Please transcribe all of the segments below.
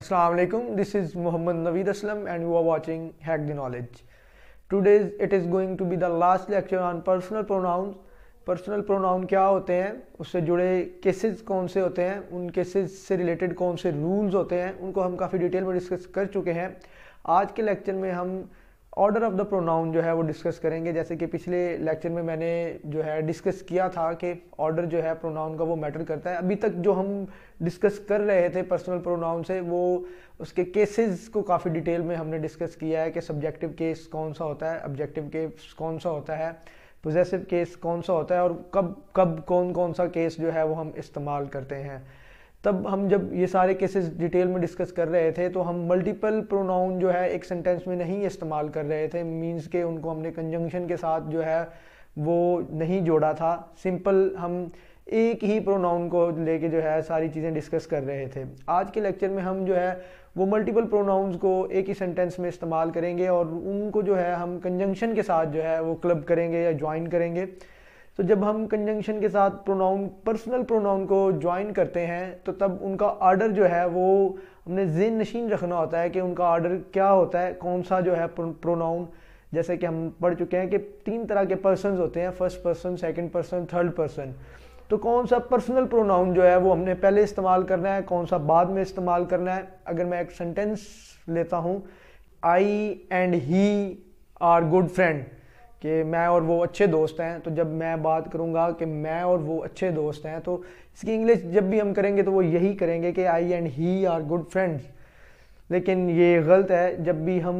Assalamu alaikum. This is Muhammad Naveed Aslam and you are watching Hack the Knowledge. Today it is going to be the last lecture on personal pronouns. Personal pronoun क्या होते हैं, उससे जुड़े cases कौन से होते हैं, उन केसेस से रिलेटेड कौन से रूल्स होते हैं, उनको हम काफ़ी डिटेल में डिस्कस कर चुके हैं। आज के लेक्चर में हम ऑर्डर ऑफ द प्रोनाउन जो है वो डिस्कस करेंगे। जैसे कि पिछले लेक्चर में मैंने जो है डिस्कस किया था कि ऑर्डर जो है प्रोनाउन का वो मैटर करता है। अभी तक जो हम डिस्कस कर रहे थे पर्सनल प्रोनाउन से, वो उसके केसेस को काफ़ी डिटेल में हमने डिस्कस किया है कि सब्जेक्टिव केस कौन सा होता है, ऑब्जेक्टिव केस कौन सा होता है, पोजेसिव केस कौन सा होता है और कब कब कौन कौन सा केस जो है वो हम इस्तेमाल करते हैं। तब हम जब ये सारे केसेस डिटेल में डिस्कस कर रहे थे तो हम मल्टीपल प्रोनाउन जो है एक सेंटेंस में नहीं इस्तेमाल कर रहे थे। मींस के उनको हमने कंजंक्शन के साथ जो है वो नहीं जोड़ा था। सिंपल हम एक ही प्रोनाउन को लेके जो है सारी चीज़ें डिस्कस कर रहे थे। आज के लेक्चर में हम जो है वो मल्टीपल प्रोनाउंस को एक ही सेंटेंस में इस्तेमाल करेंगे और उनको जो है हम कंजंक्शन के साथ जो है वो क्लब करेंगे या ज्वाइन करेंगे। तो जब हम कंजंक्शन के साथ प्रोनाउन पर्सनल प्रोनाउन को ज्वाइन करते हैं तो तब उनका ऑर्डर जो है वो हमने ज़हन नशीन रखना होता है कि उनका ऑर्डर क्या होता है, कौन सा जो है प्रोनाउन। जैसे कि हम पढ़ चुके हैं कि 3 तरह के पर्सन्स होते हैं, first person, second person, third person. तो कौन सा पर्सनल प्रोनाउन जो है वो हमने पहले इस्तेमाल करना है, कौन सा बाद में इस्तेमाल करना है। अगर मैं एक सेंटेंस लेता हूँ, I and he are good friend, कि मैं और वो अच्छे दोस्त हैं, तो जब मैं बात करूँगा कि मैं और वो अच्छे दोस्त हैं तो इसकी इंग्लिश जब भी हम करेंगे तो वो यही करेंगे कि I and he are good friends. लेकिन ये गलत है। जब भी हम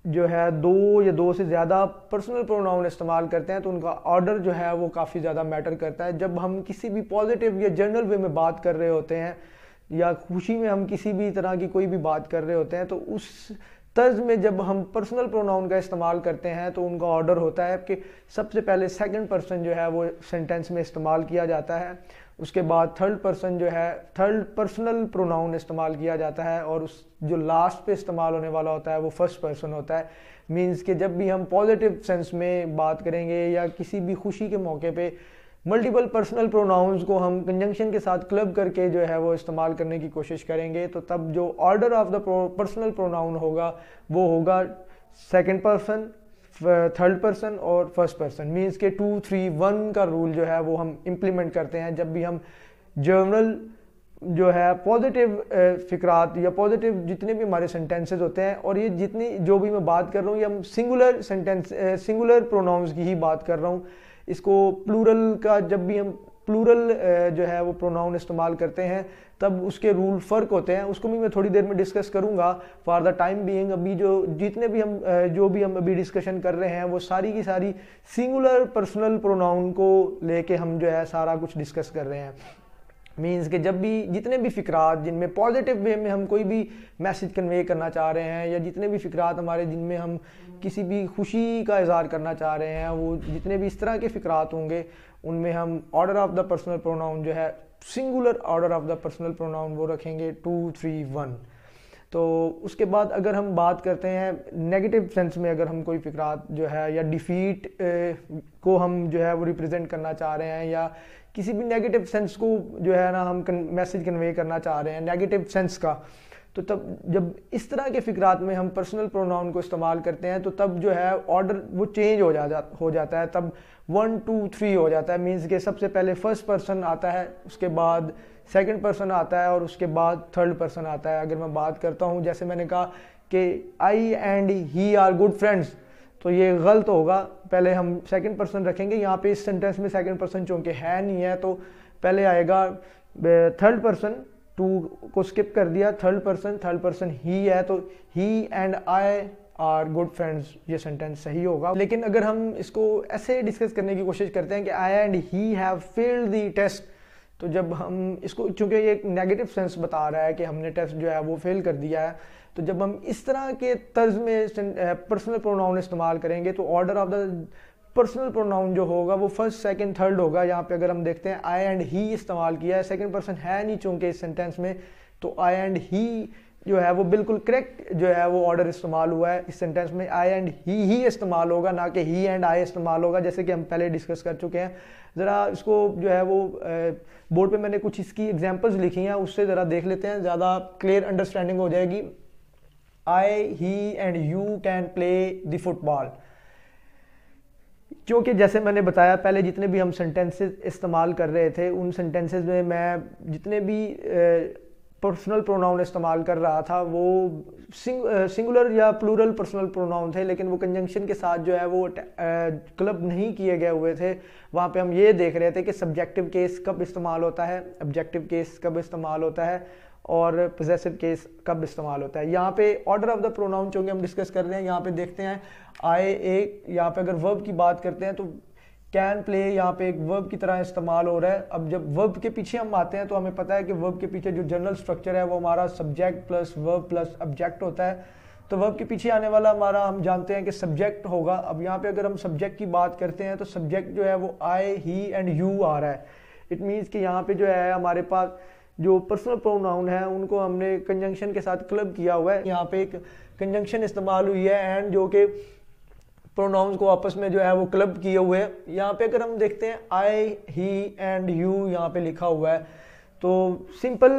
जो है 2 या 2 से ज़्यादा पर्सनल प्रोनाउन इस्तेमाल करते हैं तो उनका ऑर्डर जो है वो काफ़ी ज़्यादा मैटर करता है। जब हम किसी भी पॉजिटिव या जनरल वे में बात कर रहे होते हैं या खुशी में हम किसी भी तरह की कोई भी बात कर रहे होते हैं तो उस तर्ज में जब हम पर्सनल प्रोनाउन का इस्तेमाल करते हैं तो उनका ऑर्डर होता है कि सबसे पहले सेकंड पर्सन जो है वो सेंटेंस में इस्तेमाल किया जाता है, उसके बाद थर्ड पर्सन जो है थर्ड पर्सनल प्रोनाउन इस्तेमाल किया जाता है और उस जो लास्ट पे इस्तेमाल होने वाला होता है वो फर्स्ट पर्सन होता है। मींस कि जब भी हम पॉजिटिव सेंस में बात करेंगे या किसी भी खुशी के मौके पे मल्टीपल पर्सनल प्रोनाउंस को हम कंजंक्शन के साथ क्लब करके जो है वो इस्तेमाल करने की कोशिश करेंगे तो तब जो order of the personal pronoun होगा वो होगा सेकंड पर्सन, थर्ड पर्सन और फर्स्ट पर्सन। मींस के 2, 3, 1 का रूल जो है वो हम इम्प्लीमेंट करते हैं जब भी हम जर्नल जो है पॉजिटिव फिक्रात या पॉजिटिव जितने भी हमारे सेंटेंसेस होते हैं, और ये जितनी जो भी मैं बात कर रहा हूँ ये हम सिंगुलर सेंटेंस सिंगुलर प्रोनाउंस की ही बात कर रहा हूँ। इसको प्लूरल का जब भी हम प्लूरल जो है वो प्रोनाउन इस्तेमाल करते हैं तब उसके रूल फ़र्क होते हैं। उसको भी मैं थोड़ी देर में डिस्कस करूंगा। फॉर द टाइम बीइंग अभी जो भी हम अभी डिस्कशन कर रहे हैं वो सारी की सारी सिंगुलर पर्सनल प्रोनाउन को लेके हम जो है सारा कुछ डिस्कस कर रहे हैं। मीन्स कि जब भी जितने भी फिक्रात जिनमें पॉजिटिव वे में हम कोई भी मैसेज कन्वे करना चाह रहे हैं या जितने भी फिक्रात हमारे जिनमें हम किसी भी खुशी का इज़हार करना चाह रहे हैं, वो जितने भी इस तरह के फिक्रात होंगे उनमें हम order of the personal pronoun जो है singular order of the personal pronoun वो रखेंगे 2, 3, 1। तो उसके बाद अगर हम बात करते हैं नेगेटिव सेंस में, अगर हम कोई फिक्रात जो है या डिफीट को हम जो है वो रिप्रेजेंट करना चाह रहे हैं या किसी भी नेगेटिव सेंस को जो है ना हम मैसेज कन्वे करना चाह रहे हैं नेगेटिव सेंस का, तो तब जब इस तरह के फिक्रात में हम पर्सनल प्रोनाउन को इस्तेमाल करते हैं तो तब जो है ऑर्डर वो चेंज हो जाता है। तब 1, 2, 3 हो जाता है। मीन्स के सबसे पहले फर्स्ट पर्सन आता है, उसके बाद सेकंड पर्सन आता है और उसके बाद थर्ड पर्सन आता है। अगर मैं बात करता हूँ, जैसे मैंने कहा कि I and he are good friends, तो ये गलत होगा। पहले हम सेकंड पर्सन रखेंगे। यहाँ पे इस सेंटेंस में सेकंड पर्सन चूंकि है नहीं है तो पहले आएगा थर्ड पर्सन, 2 को स्किप कर दिया, थर्ड पर्सन ही है तो he and I are good friends, ये सेंटेंस सही होगा। लेकिन अगर हम इसको ऐसे डिस्कस करने की कोशिश करते हैं कि I and he have failed the test, तो जब हम इसको चूंकि ये एक नेगेटिव सेंस बता रहा है कि हमने टेस्ट जो है वो फेल कर दिया है, तो जब हम इस तरह के तर्ज में पर्सनल प्रोनाउन इस्तेमाल करेंगे तो order of the personal pronoun जो होगा वो फर्स्ट, सेकंड, थर्ड होगा। यहाँ पे अगर हम देखते हैं आई एंड ही इस्तेमाल किया है, सेकंड पर्सन है नहीं चूंकि इस सेंटेंस में, तो आई एंड ही जो है वो बिल्कुल करेक्ट जो है वो ऑर्डर इस्तेमाल हुआ है इस सेंटेंस में। आई एंड ही इस्तेमाल होगा, ना कि ही एंड आई इस्तेमाल होगा, जैसे कि हम पहले डिस्कस कर चुके हैं। ज़रा इसको जो है वो बोर्ड पे मैंने कुछ इसकी एग्जांपल्स लिखी हैं, उससे ज़रा देख लेते हैं, ज़्यादा क्लियर अंडरस्टैंडिंग हो जाएगी। I, he and you can play the football. क्योंकि जैसे मैंने बताया पहले, जितने भी हम सेंटेंसेस इस्तेमाल कर रहे थे उन सेंटेंसेस में मैं जितने भी पर्सनल प्रोनाउन इस्तेमाल कर रहा था वो सिंगुलर या प्लूरल पर्सनल प्रोनाउन थे, लेकिन वो कंजंक्शन के साथ जो है वो क्लब नहीं किए गए हुए थे। वहाँ पे हम ये देख रहे थे कि सब्जेक्टिव केस कब इस्तेमाल होता है, ऑब्जेक्टिव केस कब इस्तेमाल होता है और पोजेसिव केस कब इस्तेमाल होता है। यहाँ पे ऑर्डर ऑफ द प्रोनाउन चूँकि हम डिस्कस कर रहे हैं, यहाँ पे देखते हैं आए एक, यहाँ पे अगर वर्ब की बात करते हैं तो कैन प्ले यहाँ पे एक वर्ब की तरह इस्तेमाल हो रहा है। अब जब वर्ब के पीछे हम आते हैं तो हमें पता है कि वर्ब के पीछे जो जनरल स्ट्रक्चर है वो हमारा subject plus verb plus object होता है। तो वर्ब के पीछे आने वाला हमारा हम जानते हैं कि सब्जेक्ट होगा। अब यहाँ पे अगर हम सब्जेक्ट की बात करते हैं तो सब्जेक्ट जो है वो आई, ही एंड यू आ रहा है। इट मीन्स कि यहाँ पे जो है हमारे पास जो पर्सनल प्रोनाउन है उनको हमने कंजंक्शन के साथ क्लब किया हुआ है। यहाँ पे एक कंजंक्शन इस्तेमाल हुई है एंड, जो कि प्रोनाउंस को आपस में जो है वो क्लब किए हुए हैं। यहाँ पे अगर हम देखते हैं आई, ही एंड यू यहाँ पे लिखा हुआ है, तो सिंपल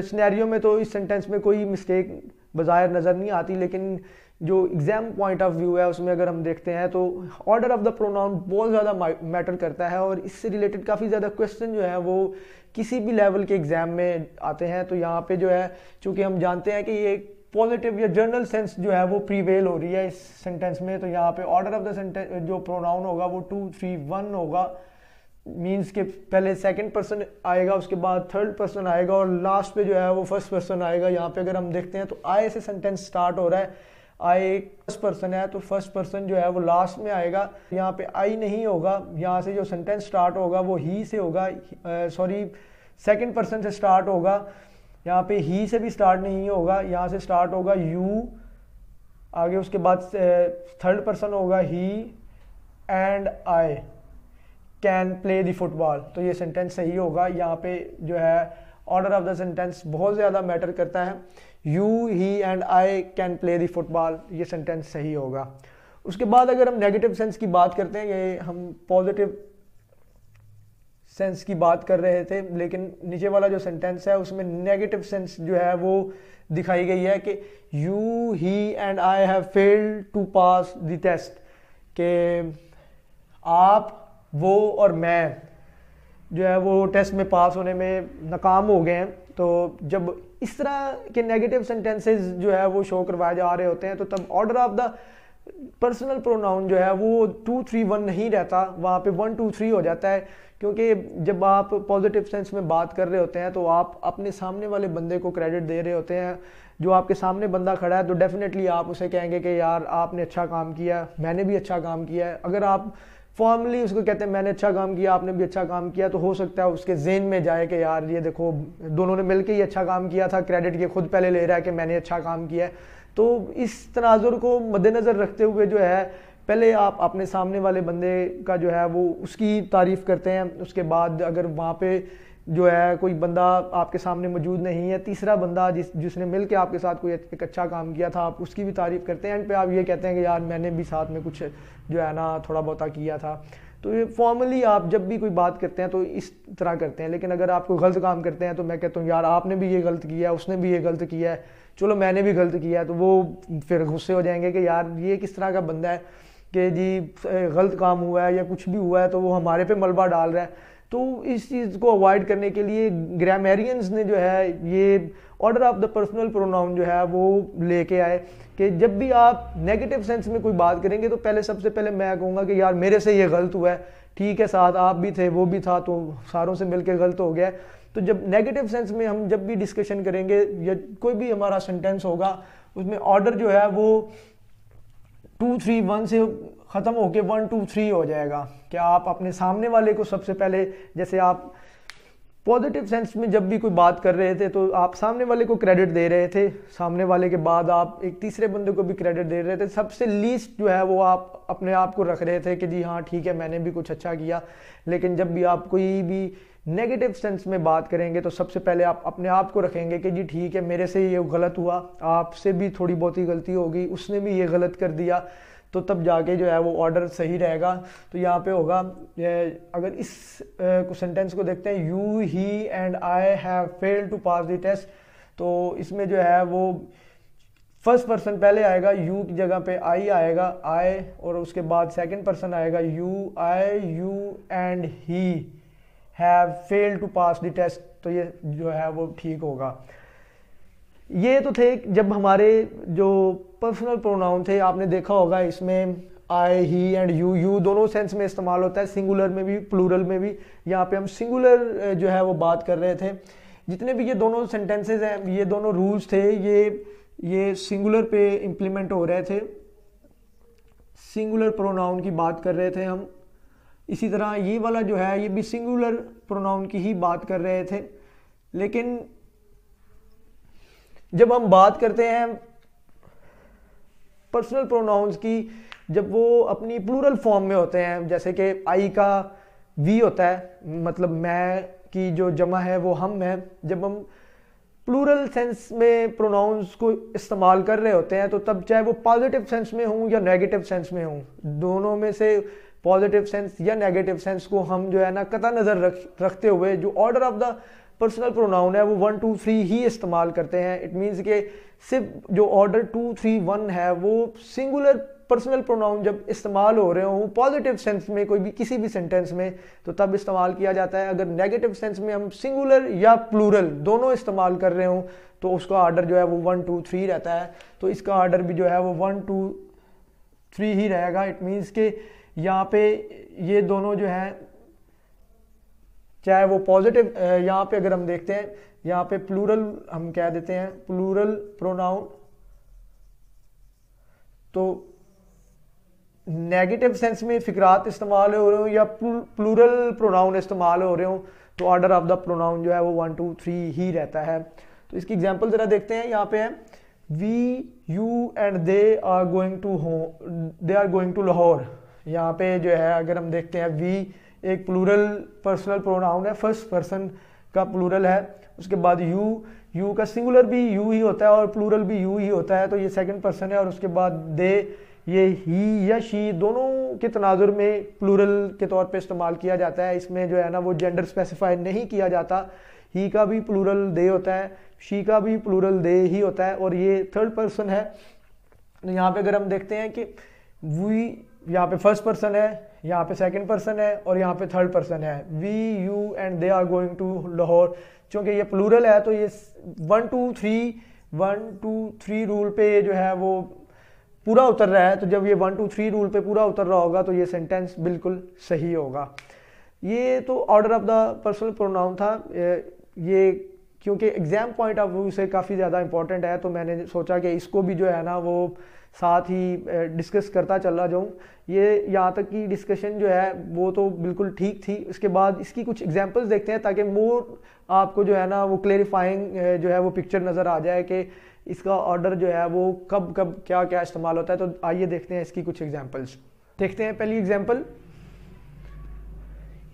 सिनेरियो में तो इस सेंटेंस में कोई मिस्टेक बज़ाहिर नज़र नहीं आती, लेकिन जो एग्जाम पॉइंट ऑफ व्यू है उसमें अगर हम देखते हैं तो ऑर्डर ऑफ द प्रोनाउन बहुत ज़्यादा मैटर करता है और इससे रिलेटेड काफ़ी ज़्यादा क्वेश्चन जो है वो किसी भी लेवल के एग्जाम में आते हैं। तो यहाँ पे जो है चूँकि हम जानते हैं कि ये पॉजिटिव या जनरल सेंस जो है वो प्रीवेल हो रही है इस सेंटेंस में, तो यहाँ पे ऑर्डर ऑफ द सेंटेंस जो प्रोनाउन होगा वो 2, 3, 1 होगा। मीन्स के पहले सेकंड पर्सन आएगा, उसके बाद थर्ड पर्सन आएगा और लास्ट पे जो है वो फर्स्ट पर्सन आएगा। यहाँ पे अगर हम देखते हैं तो आई से सेंटेंस स्टार्ट हो रहा है, आई फर्स्ट पर्सन है तो फर्स्ट पर्सन जो है वो लास्ट में आएगा। यहाँ पे आई नहीं होगा, यहाँ से जो सेंटेंस स्टार्ट होगा वो ही से होगा, सॉरी सेकंड पर्सन से स्टार्ट होगा। यहाँ पे ही से भी स्टार्ट नहीं होगा, यहाँ से स्टार्ट होगा यू, आगे उसके बाद थर्ड पर्सन होगा he and I can play the football. तो ये सेंटेंस सही होगा। यहाँ पे जो है ऑर्डर ऑफ द सेंटेंस बहुत ज़्यादा मैटर करता है। You, he and I can play the football, ये सेंटेंस सही होगा। उसके बाद अगर हम नेगेटिव सेंस की बात करते हैं, ये हम पॉजिटिव सेंस की बात कर रहे थे, लेकिन नीचे वाला जो सेंटेंस है उसमें नेगेटिव सेंस जो है वो दिखाई गई है कि you, he and I have failed to pass the test, कि आप, वो और मैं जो है वो टेस्ट में पास होने में नाकाम हो गए हैं। तो जब इस तरह के नेगेटिव सेंटेंसेस जो है वो शो करवाए जा रहे होते हैं तो तब order of the personal pronoun जो है वो 2, 3, 1 नहीं रहता, वहाँ पे 1, 2, 3 हो जाता है। क्योंकि जब आप पॉजिटिव सेंस में बात कर रहे होते हैं तो आप अपने सामने वाले बंदे को क्रेडिट दे रहे होते हैं। जो आपके सामने बंदा खड़ा है तो डेफिनेटली आप उसे कहेंगे कि यार आपने अच्छा काम किया, मैंने भी अच्छा काम किया है। अगर आप फॉर्मली उसको कहते हैं मैंने अच्छा काम किया, आपने भी अच्छा काम किया, तो हो सकता है उसके ज़हन में जाए कि यार ये देखो दोनों ने मिलकर ही अच्छा काम किया था, क्रेडिट ये खुद पहले ले रहा है कि मैंने अच्छा काम किया है। तो इस तनाजुर को मद्देनज़र रखते हुए जो है पहले आप अपने सामने वाले बंदे का जो है वो उसकी तारीफ़ करते हैं। उसके बाद अगर वहाँ पे जो है कोई बंदा आपके सामने मौजूद नहीं है, तीसरा बंदा जिसने मिल के आपके साथ कोई एक अच्छा काम किया था, आप उसकी भी तारीफ़ करते हैं। एंड पे आप ये कहते हैं कि यार मैंने भी साथ में कुछ जो है ना थोड़ा बहुत किया था। तो ये फॉर्मली आप जब भी कोई बात करते हैं तो इस तरह करते हैं। लेकिन अगर आप कोई गलत काम करते हैं तो मैं कहता हूँ यार आपने भी ये गलत किया है, उसने भी ये गलत किया है, चलो मैंने भी गलत किया है, तो वो फिर गुस्से हो जाएंगे कि यार ये किस तरह का बंदा है कि जी गलत काम हुआ है या कुछ भी हुआ है तो वो हमारे पे मलबा डाल रहा है। तो इस चीज़ को अवॉइड करने के लिए ग्रामेरियंस ने जो है ये order of the personal pronoun जो है वो लेके आए कि जब भी आप नेगेटिव सेंस में कोई बात करेंगे तो पहले सबसे पहले मैं कहूँगा कि यार मेरे से ये गलत हुआ है, ठीक है साथ आप भी थे वो भी था तो सारों से मिलकर गलत हो गया। तो जब नेगेटिव सेंस में हम जब भी डिस्कशन करेंगे या कोई भी हमारा सेंटेंस होगा उसमें ऑर्डर जो है वो 2, 3, 1 से ख़त्म होके 1, 2, 3 हो जाएगा। क्या आप अपने सामने वाले को सबसे पहले, जैसे आप पॉजिटिव सेंस में जब भी कोई बात कर रहे थे तो आप सामने वाले को क्रेडिट दे रहे थे, सामने वाले के बाद आप एक तीसरे बंदे को भी क्रेडिट दे रहे थे, सबसे लीस्ट जो है वो आप अपने आप को रख रहे थे कि जी हाँ ठीक है मैंने भी कुछ अच्छा किया। लेकिन जब भी आप कोई भी नेगेटिव सेंस में बात करेंगे तो सबसे पहले आप अपने आप को रखेंगे कि जी ठीक है, मेरे से ये गलत हुआ, आपसे भी थोड़ी बहुत ही गलती होगी, उसने भी ये गलत कर दिया, तो तब जाके जो है वो ऑर्डर सही रहेगा। तो यहाँ पे होगा, अगर इस सेंटेंस को देखते हैं, you he and I have failed to pass the test, तो इसमें जो है वो फर्स्ट पर्सन पहले आएगा, यू की जगह पे आई आएगा, आई, और उसके बाद सेकंड पर्सन आएगा, you, I, you and he have failed to pass the test, तो ये जो है वो ठीक होगा। ये तो थे जब हमारे जो पर्सनल प्रोनाउन थे, आपने देखा होगा इसमें आई, ही एंड यू दोनों सेंस में इस्तेमाल होता है, सिंगुलर में भी प्लूरल में भी। यहाँ पे हम सिंगुलर जो है वो बात कर रहे थे। जितने भी ये दोनों सेंटेंसेज हैं, ये दोनों रूल्स थे, ये सिंगुलर पे इम्प्लीमेंट हो रहे थे, सिंगुलर प्रोनाउन की बात कर रहे थे हम। इसी तरह ये वाला जो है ये भी सिंगुलर प्रोनाउन की ही बात कर रहे थे। लेकिन जब हम बात करते हैं पर्सनल प्रोनाउंस की, जब वो अपनी प्लूरल फॉर्म में होते हैं, जैसे कि आई का वी होता है, मतलब मैं की जो जमा है वो हम है, जब हम प्लूरल सेंस में प्रोनाउंस को इस्तेमाल कर रहे होते हैं, तो तब चाहे वो पॉजिटिव सेंस में हूँ या नेगेटिव सेंस में हूँ, दोनों में से पॉजिटिव सेंस या नेगेटिव सेंस को हम जो है ना कता नज़र रखते हुए जो order of the personal pronoun है वो 1 2 3 ही इस्तेमाल करते हैं। इट मीन्स कि सिर्फ जो ऑर्डर 2 3 1 है वो सिंगुलर पर्सनल प्रोनाउन जब इस्तेमाल हो रहे हों पॉजिटिव सेंस में, कोई भी किसी भी सेंटेंस में, तो तब इस्तेमाल किया जाता है। अगर नेगेटिव सेंस में हम सिंगुलर या प्लूरल दोनों इस्तेमाल कर रहे हों तो उसका ऑर्डर जो है वो 1 2 3 रहता है। तो इसका ऑर्डर भी जो है वो 1 2 3 ही रहेगा। इट मीन्स कि यहाँ पे ये दोनों जो हैं, चाहे वो पॉजिटिव, यहाँ पे अगर हम देखते हैं, यहाँ पे प्लूरल हम कह देते हैं प्लूरल प्रोनाउन, तो नेगेटिव सेंस में फिक्रात इस्तेमाल हो रहे हो या प्लूरल प्रोनाउन इस्तेमाल हो रहे हो, तो ऑर्डर ऑफ द प्रोनाउन जो है वो 1 2 3 ही रहता है। तो इसकी एग्जांपल जरा देखते हैं। यहाँ पे है we, you and they are going to Lahore. यहाँ पे जो है अगर हम देखते हैं, वी एक प्लूरल पर्सनल प्रोनाउन है, फर्स्ट पर्सन का प्लूरल है। उसके बाद यू का सिंगुलर भी यू ही होता है और प्लूरल भी यू ही होता है, तो ये सेकंड पर्सन है। और उसके बाद दे, ये ही या शी दोनों के तनाजुर में प्लूरल के तौर पे इस्तेमाल किया जाता है। इसमें जो है ना वो जेंडर स्पेसिफाई नहीं किया जाता। ही का भी प्लूरल दे होता है, शी का भी प्लूरल दे ही होता है, और ये थर्ड पर्सन है। यहाँ पे अगर हम देखते हैं कि वी, यहाँ पे फर्स्ट पर्सन है, यहाँ पे सेकंड पर्सन है और यहाँ पे थर्ड पर्सन है। We, you and they are going to Lahore. चूँकि ये प्लूरल है तो ये 1 2 3 रूल पे ये जो है वो पूरा उतर रहा है। तो जब ये 1 2 3 रूल पे पूरा उतर रहा होगा तो ये सेंटेंस बिल्कुल सही होगा। ये तो order of the personal pronoun था। ये क्योंकि एग्जाम पॉइंट ऑफ व्यू से काफ़ी ज़्यादा इंपॉर्टेंट है, तो मैंने सोचा कि इसको भी जो है ना वो साथ ही डिस्कस करता चला जाऊँ। ये यहाँ तक की डिस्कशन जो है वो तो बिल्कुल ठीक थी। इसके बाद इसकी कुछ एग्जांपल्स देखते हैं ताकि मोर आपको जो है ना वो क्लेरिफाइंग जो है वो पिक्चर नज़र आ जाए कि इसका ऑर्डर जो है वो कब कब क्या क्या इस्तेमाल होता है। तो आइए देखते हैं इसकी कुछ एग्जांपल्स। देखते हैं पहली example,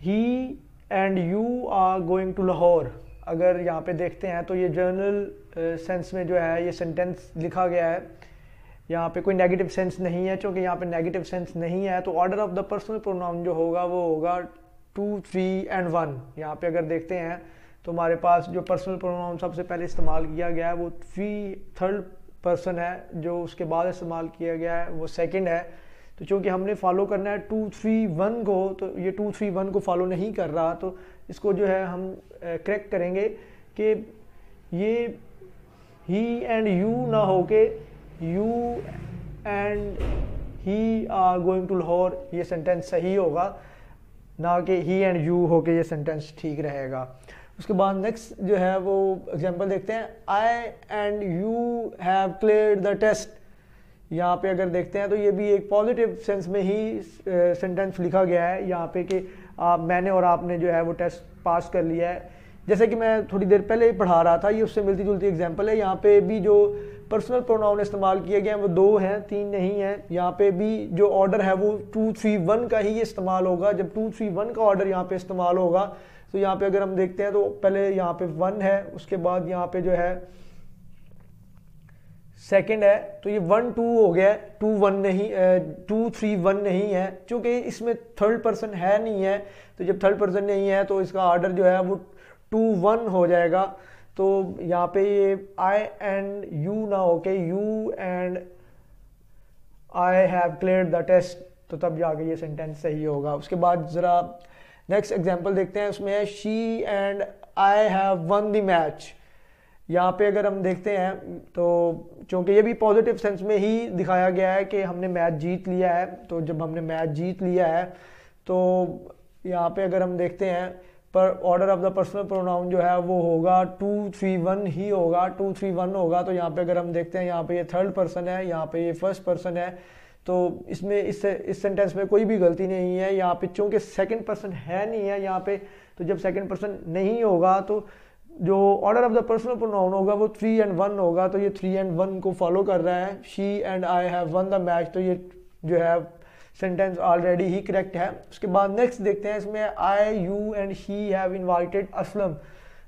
he and you are going to Lahore. अगर यहाँ पे देखते हैं तो ये जर्नल सेंस में जो है ये सेंटेंस लिखा गया है। यहाँ पे कोई नेगेटिव सेंस नहीं है, क्योंकि यहाँ पे नेगेटिव सेंस नहीं है तो order of the personal pronoun जो होगा वो होगा 2 3 एंड 1। यहाँ पे अगर देखते हैं तो हमारे पास जो पर्सनल प्रोनाउन सबसे पहले इस्तेमाल किया गया है वो थर्ड पर्सन है, जो उसके बाद इस्तेमाल किया गया है वो सेकंड है। तो चूँकि हमने फॉलो करना है 2 3 1 को, तो ये 2 3 1 को फॉलो नहीं कर रहा, तो इसको जो है हम करेक्ट करेंगे कि ये ही एंड यू ना हो के you and he are going to Lahore, ये सेंटेंस सही होगा, ना कि ही एंड यू हो के ये सेंटेंस ठीक रहेगा। उसके बाद नेक्स्ट जो है वो एग्जांपल देखते हैं, I and you have cleared the test. यहाँ पे अगर देखते हैं तो ये भी एक पॉजिटिव सेंस में ही सेंटेंस लिखा गया है यहाँ पे कि मैंने और आपने जो है वो टेस्ट पास कर लिया है। जैसे कि मैं थोड़ी देर पहले पढ़ा रहा था, ये उससे मिलती जुलती एग्जांपल है। यहाँ पे भी जो पर्सनल प्रोनाउन इस्तेमाल किए गए हैं वो 2 हैं, 3 नहीं है। यहाँ पे भी जो ऑर्डर है वो 2 3 1 का ही इस्तेमाल होगा। जब 2 3 1 का ऑर्डर यहाँ पे इस्तेमाल होगा तो यहाँ पे अगर हम देखते हैं तो पहले यहाँ पे 1 है, उसके बाद यहाँ पे जो है सेकंड है, तो ये 1 2 हो गया, 2 1 नहीं, 2 3 1 नहीं है, क्योंकि इसमें थर्ड पर्सन है नहीं है। तो जब थर्ड पर्सन नहीं है तो इसका ऑर्डर जो है वो 2 1 हो जाएगा। तो यहाँ पे ये आई एंड यू ना होके you and I have cleared the test, तो तब जाके ये सेंटेंस सही होगा। उसके बाद ज़रा नेक्स्ट एग्जांपल देखते हैं, उसमें है she and I have one the match. यहाँ पे अगर हम देखते हैं तो चूँकि ये भी पॉजिटिव सेंस में ही दिखाया गया है कि हमने मैच जीत लिया है, तो जब हमने मैच जीत लिया है तो यहाँ पे अगर हम देखते हैं पर order of the personal pronoun जो है वो होगा 2 3 1 ही होगा, 2 3 1 होगा। तो यहाँ पे अगर हम देखते हैं, यहाँ पे ये थर्ड पर्सन है, यहाँ पे ये फर्स्ट पर्सन है, तो इसमें इस सेंटेंस में कोई भी गलती नहीं है। यहाँ पे चूँकि सेकंड पर्सन है नहीं है यहाँ पे, तो जब सेकंड पर्सन नहीं होगा तो जो order of the personal pronoun होगा वो 3 and 1 होगा। तो ये 3 and 1 को फॉलो कर रहा है, she and I have one the match. तो ये जो है सेंटेंस ऑलरेडी ही करेक्ट है। उसके बाद नेक्स्ट देखते हैं, इसमें I you and she have invited Aslam.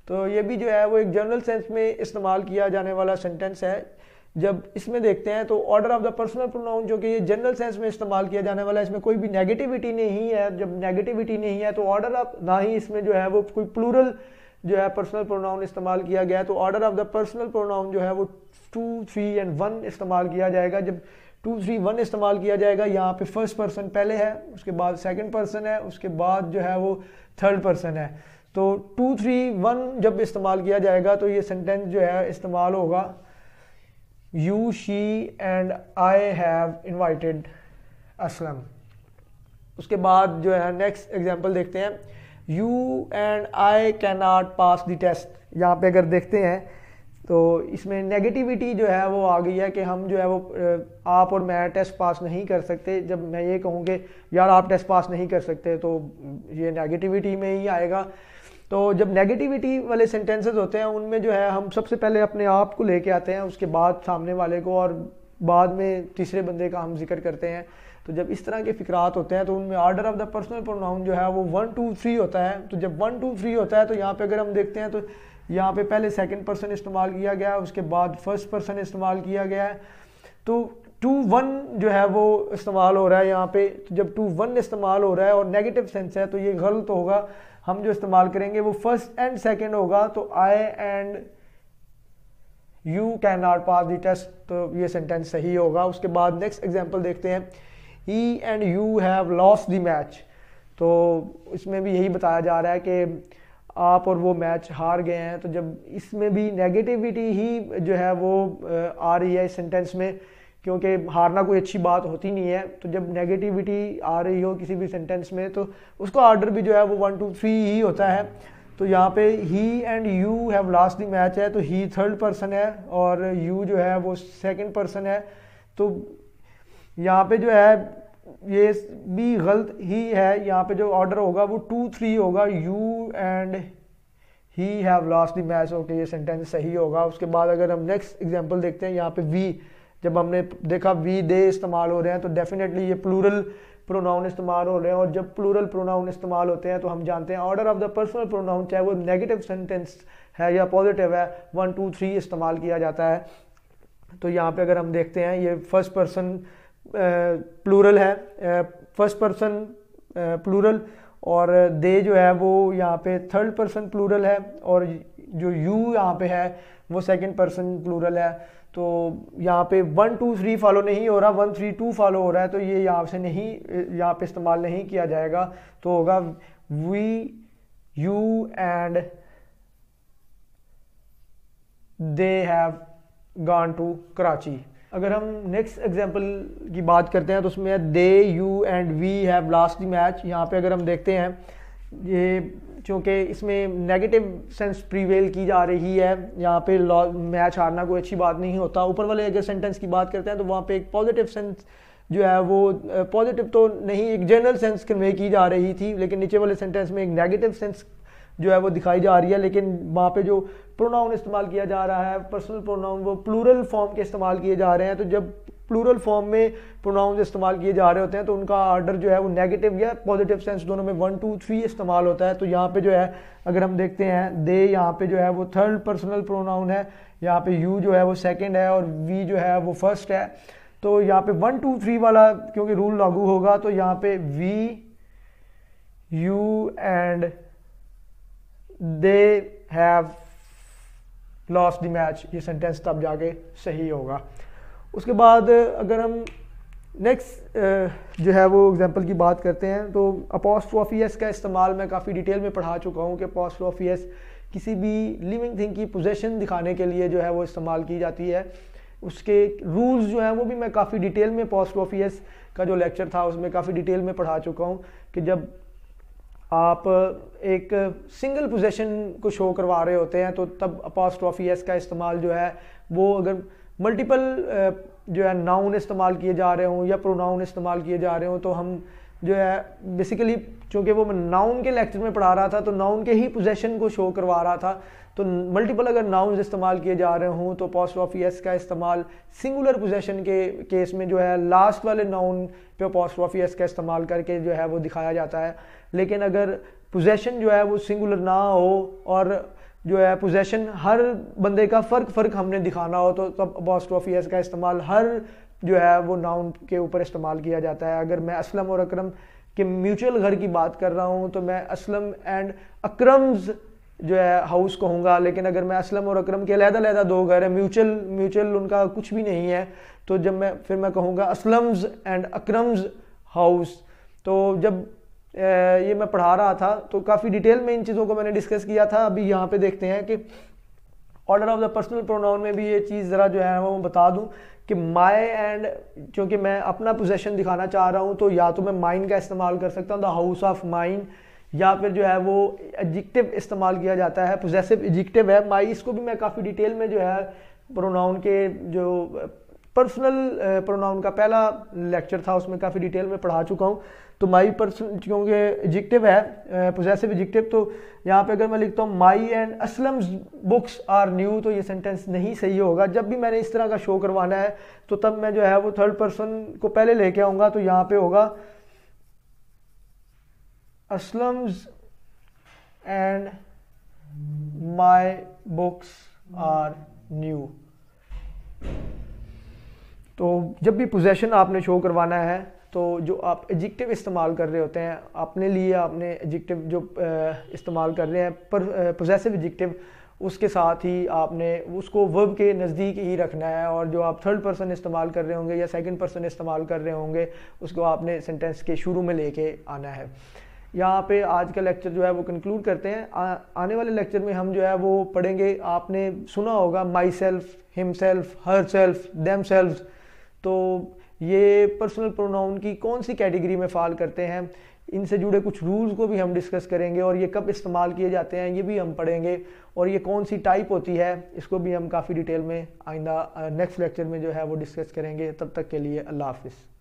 तो ये भी जो है वो एक जनरल सेंस में इस्तेमाल किया जाने वाला सेंटेंस है। जब इसमें देखते हैं तो order of the personal pronoun जो कि ये जनरल सेंस में इस्तेमाल किया जाने वाला है, इसमें कोई भी नेगेटिविटी नहीं है। जब नेगेटिविटी नहीं है तो ऑर्डर ऑफ, ना ही इसमें जो है वो कोई प्लूरल जो है पर्सनल प्रोनाउन इस्तेमाल किया गया है। तो order of the personal pronoun जो है वो 2 3 and 1 इस्तेमाल किया जाएगा। जब 2 3 1 इस्तेमाल किया जाएगा, यहाँ पे फर्स्ट पर्सन पहले है, उसके बाद सेकंड पर्सन है, उसके बाद जो है वो थर्ड पर्सन है। तो 2 3 1 जब इस्तेमाल किया जाएगा तो ये सेंटेंस जो है इस्तेमाल होगा you she and I have invited Aslam. उसके बाद जो है नेक्स्ट एग्जांपल देखते हैं, you and I can not pass the test. यहाँ पे अगर देखते हैं तो इसमें नेगेटिविटी जो है वो आ गई है कि हम जो है वो आप और मैं टेस्ट पास नहीं कर सकते। जब मैं ये कहूँ कि यार आप टेस्ट पास नहीं कर सकते तो ये नेगेटिविटी में ही आएगा। तो जब नेगेटिविटी वाले सेंटेंसेस होते हैं उनमें जो है हम सबसे पहले अपने आप को लेके आते हैं, उसके बाद सामने वाले को, और बाद में तीसरे बंदे का हम जिक्र करते हैं। तो जब इस तरह के फिक्रात होते हैं तो उनमें order of the personal pronoun जो है वो 1 2 3 होता है। तो जब 1 2 3 होता है तो यहाँ पे अगर हम देखते हैं तो यहाँ पे पहले सेकंड पर्सन इस्तेमाल किया गया है, उसके बाद फर्स्ट पर्सन इस्तेमाल किया गया है। तो 2 1 जो है वो इस्तेमाल हो रहा है यहाँ पे। तो जब 2 1 इस्तेमाल हो रहा है और नेगेटिव सेंस है तो ये गलत होगा। हम जो इस्तेमाल करेंगे वो फर्स्ट एंड सेकंड होगा। तो I and you can not pass the test, तो ये सेंटेंस सही होगा। उसके बाद नेक्स्ट एग्जांपल देखते हैं, he and you have lost the match. तो इसमें भी यही बताया जा रहा है कि आप और वो मैच हार गए हैं। तो जब इसमें भी नेगेटिविटी ही जो है वो आ रही है इस सेंटेंस में, क्योंकि हारना कोई अच्छी बात होती नहीं है। तो जब नेगेटिविटी आ रही हो किसी भी सेंटेंस में तो उसका ऑर्डर भी जो है वो 1 2 3 ही होता है। तो यहाँ पे he and you have lost the match है, तो ही थर्ड पर्सन है और यू जो है वो सेकंड पर्सन है। तो यहाँ पे जो है ये भी गलत ही है। यहाँ पे जो ऑर्डर होगा वो 2 3 होगा, you and he have lost the match. Okay, ये सेंटेंस सही होगा। उसके बाद अगर हम नेक्स्ट एग्जांपल देखते हैं, यहाँ पे वी, जब हमने देखा वी दे इस्तेमाल हो रहे हैं तो डेफिनेटली ये प्लूरल प्रोनाउन इस्तेमाल हो रहे हैं। और जब प्लूरल प्रोनाउन इस्तेमाल होते हैं तो हम जानते हैं order of the personal pronoun, चाहे वो नेगेटिव सेंटेंस है या पॉजिटिव है, 1 2 3 इस्तेमाल किया जाता है। तो यहाँ पे अगर हम देखते हैं ये फर्स्ट पर्सन प्लूरल है, फर्स्ट पर्सन प्लूरल, और दे जो है वो यहाँ पे थर्ड पर्सन प्लूरल है, और जो यू यहाँ पे है वो सेकंड पर्सन प्लूरल है। तो यहाँ पे 1 2 3 फॉलो नहीं हो रहा, 1 3 2 फॉलो हो रहा है। तो ये यहाँ से नहीं, यहाँ पे इस्तेमाल नहीं किया जाएगा। तो होगा we you and they have gone to Karachi. अगर हम नेक्स्ट एग्जांपल की बात करते हैं तो उसमें है they you and we have lost the match. यहाँ पे अगर हम देखते हैं ये चूँकि इसमें नेगेटिव सेंस प्रीवेल की जा रही है, यहाँ पे मैच हारना कोई अच्छी बात नहीं होता। ऊपर वाले अगर सेंटेंस की बात करते हैं तो वहाँ पे एक पॉजिटिव सेंस जो है वो पॉजिटिव तो नहीं, एक जनरल सेंस कन्वे की जा रही थी, लेकिन नीचे वाले सेंटेंस में एक नेगेटिव सेंस जो है वो दिखाई जा रही है। लेकिन वहाँ पे जो प्रोनाउन इस्तेमाल किया जा रहा है पर्सनल प्रोनाउन, वो प्लूरल फॉर्म के इस्तेमाल किए जा रहे हैं। तो जब प्लूरल फॉर्म में प्रोनाउंस इस्तेमाल किए जा रहे होते हैं तो उनका ऑर्डर जो है वो नेगेटिव या पॉजिटिव सेंस दोनों में 1 2 3 इस्तेमाल होता है। तो यहाँ पे जो है अगर हम देखते हैं दे, यहाँ पे जो है वो थर्ड पर्सनल प्रोनाउन है, यहाँ पे यू जो है वो सेकंड है और वी जो है वो फर्स्ट है। तो यहाँ पे 1 2 3 वाला क्योंकि रूल लागू होगा तो यहाँ पे we, you and they have lost the match, ये सेंटेंस तब जाके सही होगा। उसके बाद अगर हम नेक्स्ट जो है वो एग्जांपल की बात करते हैं तो अपॉस्ट्रोफी एस का इस्तेमाल मैं काफ़ी डिटेल में पढ़ा चुका हूँ कि अपॉस्ट्रोफी एस किसी भी लिविंग थिंग की पोजेशन दिखाने के लिए जो है वो इस्तेमाल की जाती है। उसके रूल्स जो हैं वो भी मैं काफ़ी डिटेल में अपॉस्ट्रोफी एस का जो लेक्चर था उसमें काफ़ी डिटेल में पढ़ा चुका हूँ कि जब आप एक सिंगल पोजेशन को शो करवा रहे होते हैं तो तब अपॉस्ट्रोफी एस का इस्तेमाल जो है वो अगर मल्टीपल जो है नाउन इस्तेमाल किए जा रहे हों या प्रोनाउन इस्तेमाल किए जा रहे हों तो हम जो है बेसिकली चूँकि वो मैं नाउन के लेक्चर में पढ़ा रहा था तो नाउन के ही पोजेशन को शो करवा रहा था। तो मल्टीपल अगर नाउन्स इस्तेमाल किए जा रहे हों तो अपॉस्ट्रोफी एस का इस्तेमाल सिंगुलर पोजेशन के केस में जो है लास्ट वाले नाउन पे अपॉस्ट्रोफी एस का इस्तेमाल करके जो है वो दिखाया जाता है। लेकिन अगर पोजेशन जो है वो सिंगुलर ना हो और जो है पोजेशन हर बंदे का फ़र्क हमने दिखाना हो तो तब अपॉस्ट्रोफी एस का इस्तेमाल हर जो है वो नाउन के ऊपर इस्तेमाल किया जाता है। अगर मैं असलम और अकरम के म्यूचुअल घर की बात कर रहा हूँ तो मैं असलम एंड अकरम्स जो है हाउस कहूँगा, लेकिन अगर मैं असलम और अकरम के अलग-अलग दो घर है, म्यूचुअल उनका कुछ भी नहीं है, तो जब मैं कहूँगा असलम्स एंड अकरम्स हाउस। तो जब ये मैं पढ़ा रहा था तो काफ़ी डिटेल में इन चीज़ों को मैंने डिस्कस किया था। अभी यहाँ पे देखते हैं कि order of the personal pronoun में भी ये चीज़ ज़रा जो है वो बता दूँ कि माई एंड, क्योंकि मैं अपना पोजेशन दिखाना चाह रहा हूँ तो या तो मैं माइन का इस्तेमाल कर सकता हूँ, द हाउस ऑफ माइन, या फिर जो है वो एडजेक्टिव इस्तेमाल किया जाता है, पोजेसिव एडजेक्टिव है माई। इसको भी मैं काफ़ी डिटेल में जो है प्रोनाउन के जो पर्सनल प्रोनाउन का पहला लेक्चर था उसमें काफ़ी डिटेल में पढ़ा चुका हूँ। तो माई पर्सन क्योंकि एडजेक्टिव है पोजेसिव एडजेक्टिव, तो यहाँ पे अगर मैं लिखता हूँ my and Aslam's books are new तो ये सेंटेंस नहीं सही होगा। जब भी मैंने इस तरह का शो करवाना है तो तब मैं जो है वो थर्ड पर्सन को पहले लेके आऊँगा। तो यहाँ पे होगा Aslam's and my books are new. तो जब भी पोजेशन आपने शो करवाना है तो जो आप एडजेक्टिव इस्तेमाल कर रहे होते हैं अपने लिए, आपने एडजेक्टिव जो इस्तेमाल कर रहे हैं पर पोजेसिव एडजेक्टिव, उसके साथ ही आपने उसको वर्ब के नज़दीक ही रखना है। और जो आप थर्ड पर्सन इस्तेमाल कर रहे होंगे या सेकंड पर्सन इस्तेमाल कर रहे होंगे उसको आपने सेंटेंस के शुरू में लेके आना है। यहाँ पे आज का लेक्चर जो है वो कंक्लूड करते हैं। आने वाले लेक्चर में हम जो है वो पढ़ेंगे, आपने सुना होगा my self, him self, her self, them self. तो ये पर्सनल प्रोनाउन की कौन सी कैटेगरी में फॉल करते हैं, इनसे जुड़े कुछ रूल्स को भी हम डिस्कस करेंगे और ये कब इस्तेमाल किए जाते हैं ये भी हम पढ़ेंगे, और ये कौन सी टाइप होती है इसको भी हम काफ़ी डिटेल में आइंदा नेक्स्ट लेक्चर में जो है वो डिस्कस करेंगे। तब तक के लिए अल्लाह हाफिज़।